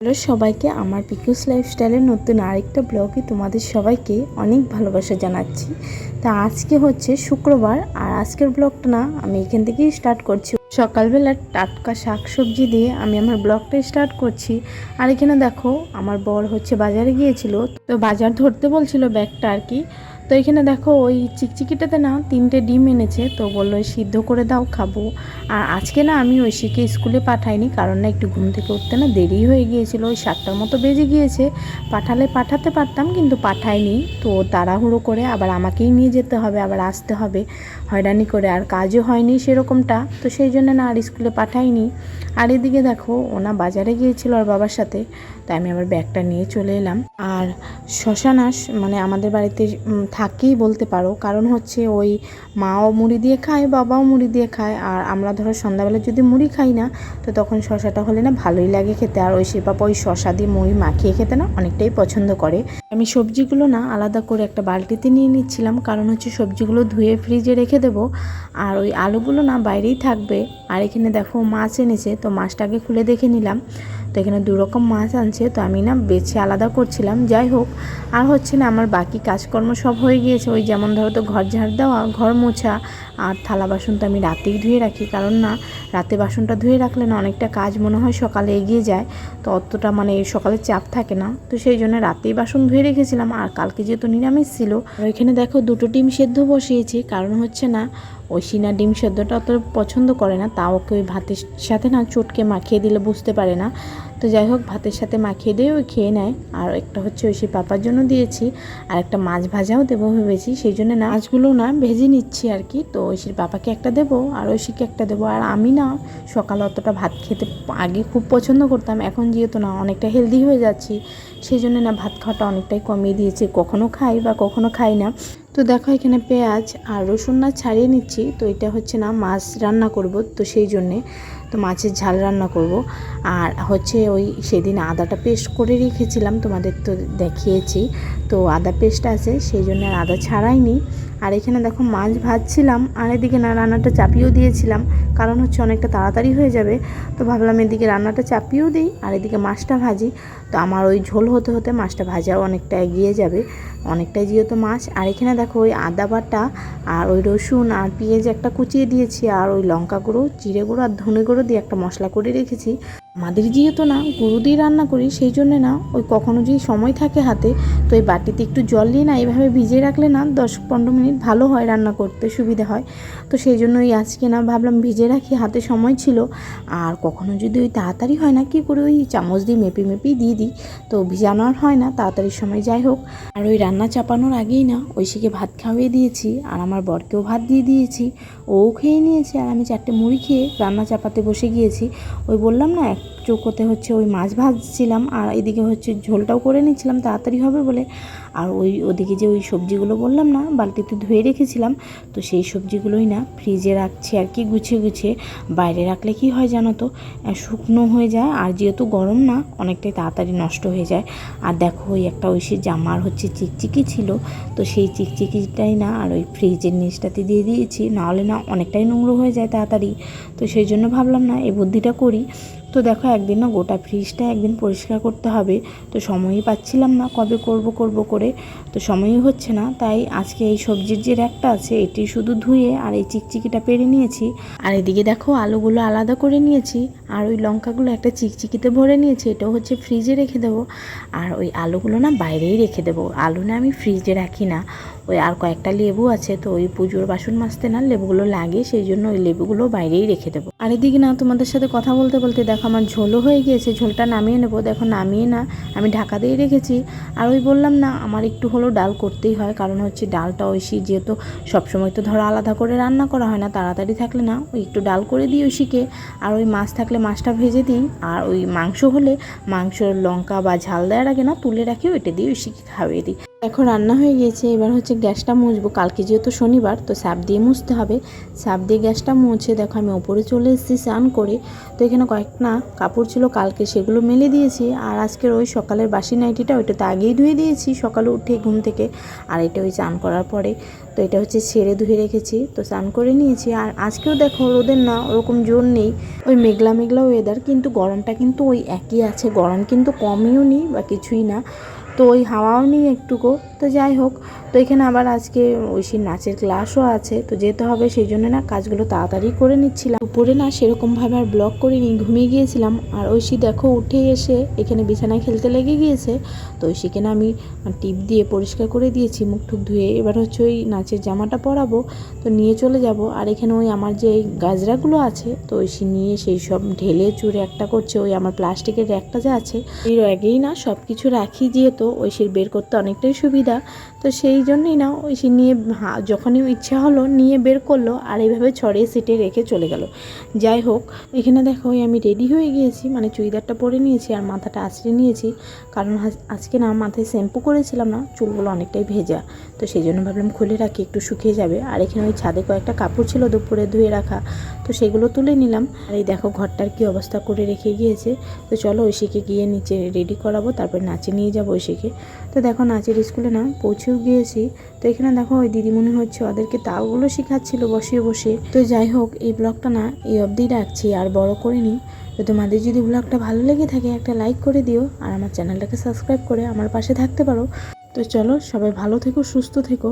Hello সবাইকে, আমার পিকুস লাইফস্টাইলের নতুন আরেকটা ব্লগে তোমাদের সবাইকে অনেক ভালোবাসা জানাচ্ছি। তা আজকে হচ্ছে শুক্রবার, আর আজকের ব্লগটা না আমি এখান থেকেই স্টার্ট করছি। সকালবেলা টাটকা শাকসবজি দিয়ে আমি আমার ব্লগটা স্টার্ট করছি। আর এখানে দেখো আমার বর হচ্ছে বাজারে গিয়েছিল, তো বাজার ধরতে বলছিল ব্যাগটা আর কি। তো এখানে দেখো ওই চিকচিকিটাতে না 3টে ডিম এনেছে, তো বললো সিদ্ধ করে দাও খাবো। আর আজকে না আমি ঐশীকে স্কুলে পাঠাইনি, কারণ না একটু ঘুম থেকে উঠতে না দেরি হয়ে গিয়েছিল, ওই 7টার মতো বেজে গিয়েছে। পাঠাতে পারতাম কিন্তু পাঠাইনি, তো তাড়াহুড়ো করে আবার আমাকেই নিয়ে যেতে হবে, আবার আসতে হবে হয়রানি করে, আর কাজও হয়নি সেরকমটা, তো সেই জন্য না আর স্কুলে পাঠাইনি। আর এদিকে দেখো ওনা বাজারে গিয়েছিল আর বাবার সাথে, তাই আমি আবার ব্যাগটা নিয়ে চলে এলাম। আর শ্মশানাস মানে আমাদের বাড়িতে থাকেই বলতে পারো, কারণ হচ্ছে ওই মাও মুড়ি দিয়ে খায়, বাবাও মুড়ি দিয়ে খায়। আর আমরা ধরো সন্ধ্যাবেলা যদি মুড়ি খাই না, তো তখন শশাটা হলে না ভালোই লাগে খেতে। আর ওই পাপা ওই শশা দিয়ে মুড়ি মাখিয়ে খেতে না অনেকটাই পছন্দ করে। আমি সবজিগুলো না আলাদা করে একটা বালতিতে নিয়ে নিচ্ছিলাম, কারণ হচ্ছে সবজিগুলো ধুয়ে ফ্রিজে রেখে দেবো, আর ওই আলুগুলো না বাইরেই থাকবে। আর এখানে দেখো মাছ এনেছে, তো মাছটাকে খুলে দেখে নিলাম। তো এখানে 2 রকম মাছ আনছে, তো আমি না বেছে আলাদা করছিলাম। যাই হোক, আর হচ্ছে না আমার বাকি কাজকর্ম সব হয়ে গিয়েছে। ওই যেমন ধরো তো ঘর ঝাড় দেওয়া, ঘর মোছা, আর থালা বাসন তো আমি রাতেই ধুয়ে রাখি, কারণ না রাতে বাসনটা ধুয়ে রাখলে না অনেকটা কাজ মনে হয় সকালে এগিয়ে যায়, তো অতটা মানে সকালে চাপ থাকে না, তো সেই জন্য রাতেই বাসন ধুয়ে রেখেছিলাম। আর কালকে যেহেতু নিরামিষ ছিল, ওইখানে দেখো 2টো ডিম সেদ্ধ বসিয়েছি, কারণ হচ্ছে না ঐশী না ডিম সেদ্ধটা অত পছন্দ করে না, তাও ওকে ওই ভাতের সাথে না চটকে মাখিয়ে দিলে বুঝতে পারে না। তো যাই হোক, ভাতের সাথে মাখিয়ে দিয়ে ওই খেয়ে নেয়। আর একটা হচ্ছে ঐশী পাপার জন্য দিয়েছি, আর একটা মাছ ভাজাও দেবো ভেবেছি, সেই জন্য না মাছগুলো না ভেজে নিচ্ছি আর কি। তো ঐশীর পাপাকে একটা দেবো আর ঐশীকে একটা দেবো। আর আমি না সকালে অতটা ভাত খেতে আগে খুব পছন্দ করতাম, এখন যেহেতু না অনেকটা হেলদি হয়ে যাচ্ছি, সেই জন্য না ভাত খাওয়াটা অনেকটাই কমিয়ে দিয়েছি, কখনো খাই বা কখনো খাই না। তো দেখো এখানে পেঁয়াজ আর রসুন না ছাড়িয়ে নিচ্ছি, তো এটা হচ্ছে না মাছ রান্না করব, তো সেই জন্যে তো মাছের ঝাল রান্না করব। আর হচ্ছে ওই সেদিন আদাটা পেস্ট করে রেখেছিলাম, তোমাদের তো দেখিয়েছি, তো আদা পেস্ট আছে সেই জন্য আর আদা ছাড়াইনি। আর এখানে দেখো মাছ ভাজছিলাম, আর এদিকে না রান্নাটা চাপিয়েও দিয়েছিলাম, কারণ হচ্ছে অনেকটা তাড়াতাড়ি হয়ে যাবে, তো ভাবলাম এদিকে রান্নাটা চাপিয়েও দিই আর এদিকে মাছটা ভাজি। তো আমার ওই ঝোল হতে হতে মাছটা ভাজাও অনেকটা এগিয়ে যাবে, অনেকটাই যেহেতু মাছ। আর এখানে দেখো ওই আদা বাটা আর ওই রসুন আর পেঁয়াজ একটা কুচিয়ে দিয়েছি, আর ওই লঙ্কা গুঁড়ো, জিরে গুঁড়ো আর ধনে গুঁড়ো দিয়ে একটা মশলা করে রেখেছি। আমাদের যেহেতু না গুঁড়ো দিয়ে রান্না করি, সেই জন্যে না ওই কখনো যদি সময় থাকে হাতে, তো ওই বাটিতে একটু জল নিয়ে না এইভাবে ভিজিয়ে রাখলে না 10-15 মিনিট ভালো হয়, রান্না করতে সুবিধা হয়। তো সেই জন্যই আজকে না ভাবলাম ভিজে রাখি, হাতে সময় ছিল। আর কখনো যদি ওই তাড়াতাড়ি হয় না, কি করে ওই চামচ দিয়ে মেপেই দিয়ে দিই, তো ভিজানো আর হয় না তাড়াতাড়ির সময়। যাই হোক, আর ওই রান্না চাপানোর আগেই না ঐশীকে ভাত খাওয়িয়ে দিয়েছি, আর আমার বরকেও ভাত দিয়ে দিয়েছি, ও খেয়ে নিয়েছে। আর আমি 4টে মুড়ি খেয়ে রান্না চাপাতে বসে গিয়েছি। ওই বললাম না এক চৌকোতে হচ্ছে ওই মাছ ভাজছিলাম, আর এদিকে হচ্ছে ঝোলটাও করে নিচ্ছিলাম তাড়াতাড়ি হবে বলে। আর ওদিকে যে ওই সবজিগুলো বললাম না বালতিতে ধুয়ে রেখেছিলাম, তো সেই সবজিগুলোই না ফ্রিজে রাখছি আর কি, গুছিয়ে। বাইরে রাখলে কি হয় জানো তো, শুকনো হয়ে যায়, আর যেহেতু গরম না অনেকটাই তাড়াতাড়ি নষ্ট হয়ে যায়। আর দেখো ওই একটা ঐশীর জামার হচ্ছে চিকচিকি ছিল, তো সেই চিকচিকিটাই না আর ওই ফ্রিজের নিচটাতে দিয়ে দিয়েছি, নাহলে না অনেকটাই নোংরা হয়ে যায় তাড়াতাড়ি। তো সেই জন্য ভাবলাম না এই বুদ্ধিটা করি। তো দেখো একদিন না গোটা ফ্রিজটা একদিন পরিষ্কার করতে হবে, তো সময়ই পাচ্ছিলাম না, কবে করব করে, তো সময়ই হচ্ছে না। তাই আজকে এই সবজির যে র্যাকটা আছে এটি শুধু ধুয়ে আর এই চিকচিকিটা পেরে নিয়েছি। আর এদিকে দেখো আলুগুলো আলাদা করে নিয়েছি, আর ওই লঙ্কাগুলো একটা চিকচিকিতে ভরে নিয়েছি, এটাও হচ্ছে ফ্রিজে রেখে দেবো। আর ওই আলুগুলো না বাইরেই রেখে দেবো, আলু না আমি ফ্রিজে রাখি না। ওই আর কয়েকটা লেবু আছে, তো ওই পুজোর বাসন মাজতে না লেবুগুলো লাগে, সেই জন্য ওই লেবুগুলো বাইরেই রেখে দেবো। আর এদিকে না তোমাদের সাথে কথা বলতে বলতে দেখো আমার ঝোলও হয়ে গিয়েছে, ঝোলটা নামিয়ে নেবো। দেখো নামিয়ে না আমি ঢাকা দিয়ে রেখেছি। আর ওই বললাম না আমার একটু হলেও ডাল করতেই হয়, কারণ হচ্ছে ডালটা ঐশী যেহেতু সবসময় তো ধরো আলাদা করে রান্না করা হয় না, তাড়াতাড়ি থাকলে না ওই একটু ডাল করে দিই ঐশীকে। আর ওই মাছ থাকলে মাছটা ভেজে দিই, আর ওই মাংস হলে মাংসর লঙ্কা বা ঝাল দেওয়ার আগে না তুলে রাখি, ওইটা দিয়ে ঐশীকে খাওয়িয়ে দিই। দেখো রান্না হয়ে গিয়েছে, এবার হচ্ছে গ্যাসটা মুছবো। কালকে যেহেতু শনিবার, তো স্যাপ দিয়ে মুছতে হবে। স্যাপ দিয়ে গ্যাসটা মুছে দেখো আমি ওপরে চলে এসেছি স্নান করে। তো এখানে কয়েকটা কাপড় ছিল কালকে, সেগুলো মেলে দিয়েছি। আর আজকের ওই সকালের বাসি নাইটিটা ওইটা তো আগেই ধুয়ে দিয়েছি সকালে উঠে ঘুম থেকে। আর এটা ওই স্নান করার পরে, তো এটা হচ্ছে ছেড়ে ধুয়ে রেখেছি, তো স্নান করে নিয়েছি। আর আজকেও দেখো রোদের না ওরকম জোর নেই, ওই মেঘলা মেঘলা ওয়েদার, কিন্তু গরমটা কিন্তু ওই একই আছে। গরম কিন্তু কমেও নি বা কিছুই না, তো ওই হাওয়াও নেই একটুকু। তো যাই হোক, তো এখানে আবার আজকে ঐশীর নাচের ক্লাসও আছে, তো যেতে হবে, সেই জন্য না কাজগুলো তাড়াতাড়ি করে নিচ্ছিলাম। উপরে না সেরকমভাবে আর ব্লগ করিনি, ঘুমিয়ে গিয়েছিলাম। আর ঐশী দেখো উঠে এসে এখানে বিছানায় খেলতে লেগে গিয়েছে। তো ঐশীকে না আমি টিপ দিয়ে পরিষ্কার করে দিয়েছি, মুখ টুক ধুয়ে। এবার হচ্ছে ওই নাচের জামাটা পরাবো, তো নিয়ে চলে যাব। আর এখানে ওই আমার যে এই গাজরাগুলো আছে, তো ঐশী নিয়ে সেই সব ঢেলে চুরে একটা করছে। ওই আমার প্লাস্টিকের র্যাকটা যা আছে, এই র্যাগেই না সব কিছু রাখি, যেহেতু ঐশীর বের করতে অনেকটাই সুবিধা। তো সেই জন্যই না ঐশী নিয়ে যখনই ইচ্ছা হলো নিয়ে বের করলো, আর এইভাবে ছড়িয়ে সিটে রেখে চলে গেল। যাই হোক, এখানে দেখো আমি রেডি হয়ে গিয়েছি, মানে চুড়িদারটা পরে নিয়েছি আর মাথাটা আঁচড়ে নিয়েছি। কারণ আজকে না মাথায় শ্যাম্পু করেছিলাম না, চুলগুলো অনেকটাই ভেজা, তো সেই জন্য ভাবলাম খুলে রাখি, একটু শুকিয়ে যাবে। আর এখানে ওই ছাদে কয়েকটা কাপড় ছিল দুপুরে ধুয়ে রাখা, তো সেগুলো তুলে নিলাম। আর এই দেখো ঘরটার কি অবস্থা করে রেখে গিয়েছে। তো চলো ঐশীকে গিয়ে নিচে রেডি করাবো, তারপর নাচে নিয়ে যাবো ঐশীকে। তো দেখো নাচের স্কুলে না পৌঁছেও গিয়েছি। তো এখানে দেখো ওই দিদিমণি হচ্ছে ওদেরকে তালগুলো শেখাচ্ছিল বসিয়ে বসে। তো যাই হোক, এই ব্লগটা না এই অবধি রাখছি, আর বড় করিনি। তো তোমাদের যদি ব্লগটা ভালো লেগে থাকে একটা লাইক করে দিও, আর আমার চ্যানেলটাকে সাবস্ক্রাইব করে আমার পাশে থাকতে পারো। তো চলো সবাই ভালো থেকো, সুস্থ থেকো।